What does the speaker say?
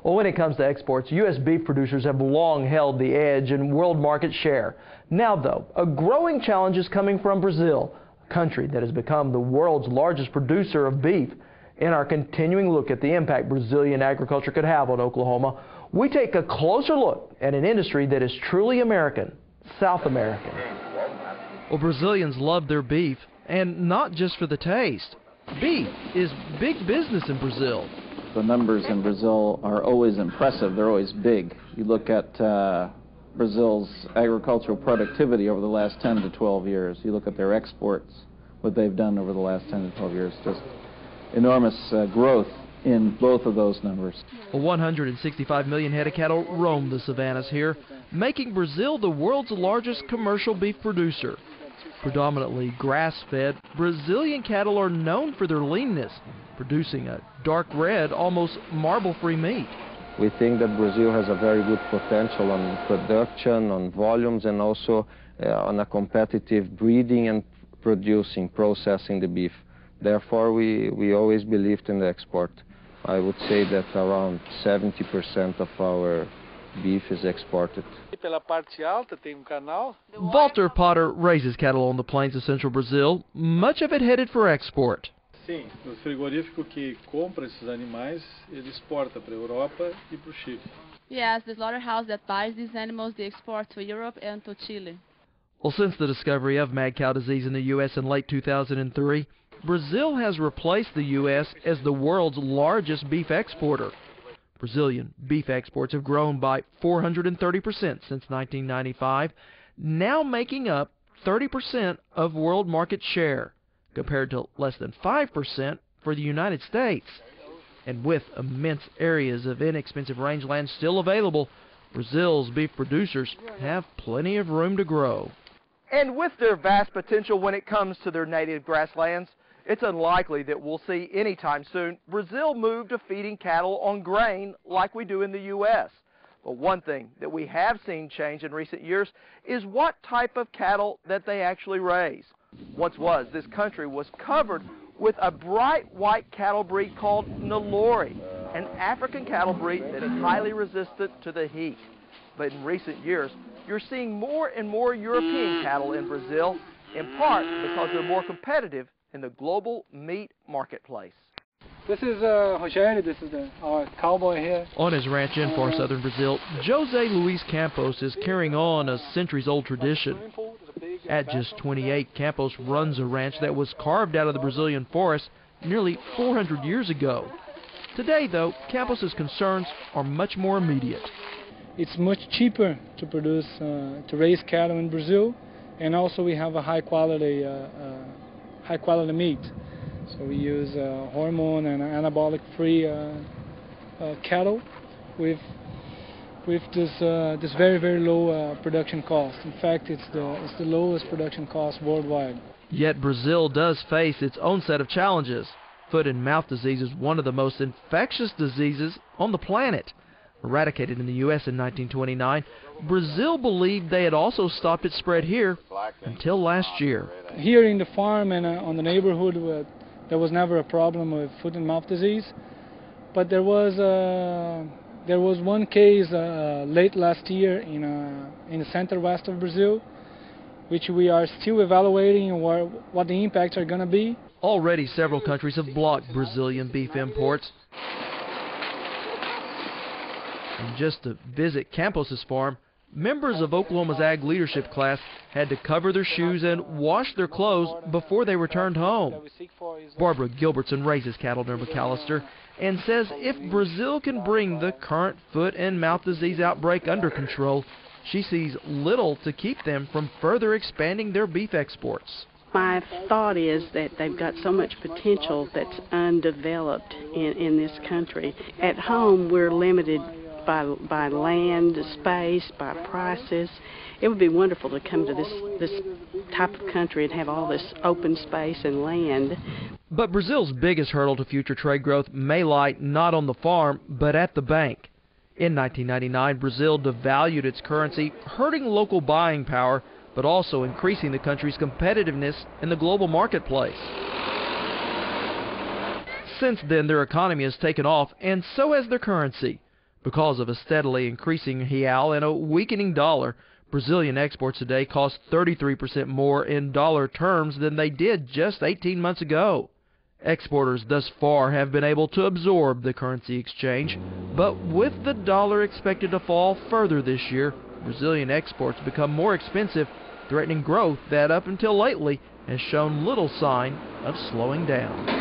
Well, when it comes to exports, U.S. beef producers have long held the edge in world market share. Now, though, a growing challenge is coming from Brazil, a country that has become the world's largest producer of beef. In our continuing look at the impact Brazilian agriculture could have on Oklahoma, we take a closer look at an industry that is truly American, South American. Well, Brazilians love their beef, and not just for the taste. Beef is big business in Brazil. The numbers in Brazil are always impressive. They're always big. You look at Brazil's agricultural productivity over the last 10 to 12 years. You look at their exports, what they've done over the last 10 to 12 years. Just enormous growth in both of those numbers. 165 million head of cattle roam the savannas here, making Brazil the world's largest commercial beef producer. Predominantly grass-fed, Brazilian cattle are known for their leanness, producing a dark red, almost marble-free meat. We think that Brazil has a very good potential on production, on volumes, and also on a competitive breeding and processing the beef. Therefore, we always believed in the export. I would say that around 70% of our beef is exported. Walter Potter raises cattle on the plains of central Brazil, much of it headed for export. Sim, o frigorífico que compra esses animais, ele exporta para a Europa e para o Chile. Yes, the slaughterhouse that buys these animals, they export to Europe and to Chile. Well, since the discovery of mad cow disease in the U.S. in late 2003, Brazil has replaced the U.S. as the world's largest beef exporter. Brazilian beef exports have grown by 430% since 1995, now making up 30% of world market share, compared to less than 5% for the United States. And with immense areas of inexpensive rangeland still available, Brazil's beef producers have plenty of room to grow. And with their vast potential when it comes to their native grasslands, it's unlikely that we'll see anytime soon Brazil move to feeding cattle on grain like we do in the U.S. But one thing that we have seen change in recent years is what type of cattle that they actually raise. Once this country was covered with a bright white cattle breed called Nelore, an African cattle breed that is highly resistant to the heat. But in recent years, you're seeing more and more European cattle in Brazil, in part because they're more competitive in the global meat marketplace. This is Rogério, this is our cowboy here. On his ranch in far southern Brazil, José Luis Campos is carrying on a centuries-old tradition. At just 28, Campos runs a ranch that was carved out of the Brazilian forest nearly 400 years ago. Today, though, Campos's concerns are much more immediate. It's much cheaper to produce, to raise cattle in Brazil, and also we have a high quality meat. So we use hormone and anabolic-free cattle with this very low production cost. In fact, it's the lowest production cost worldwide. Yet Brazil does face its own set of challenges. Foot and mouth disease is one of the most infectious diseases on the planet. Eradicated in the U.S. in 1929, Brazil believed they had also stopped its spread here until last year. Here in the farm and on the neighborhood, there was never a problem with foot and mouth disease, but there was one case late last year in the center west of Brazil, which we are still evaluating what the impacts are going to be. Already several countries have blocked Brazilian beef imports. And just to visit Campos's farm, members of Oklahoma's Ag Leadership class had to cover their shoes and wash their clothes before they returned home. Barbara Gilbertson raises cattle near McAllister and says if Brazil can bring the current foot and mouth disease outbreak under control, she sees little to keep them from further expanding their beef exports. My thought is that they've got so much potential that's undeveloped in this country. At home, we're limited by land, space, by prices. It would be wonderful to come to this type of country and have all this open space and land. But Brazil's biggest hurdle to future trade growth may lie not on the farm, but at the bank. In 1999, Brazil devalued its currency, hurting local buying power, but also increasing the country's competitiveness in the global marketplace. Since then, their economy has taken off, and so has their currency. Because of a steadily increasing real and a weakening dollar, Brazilian exports today cost 33% more in dollar terms than they did just 18 months ago. Exporters thus far have been able to absorb the currency exchange, but with the dollar expected to fall further this year, Brazilian exports become more expensive, threatening growth that up until lately has shown little sign of slowing down.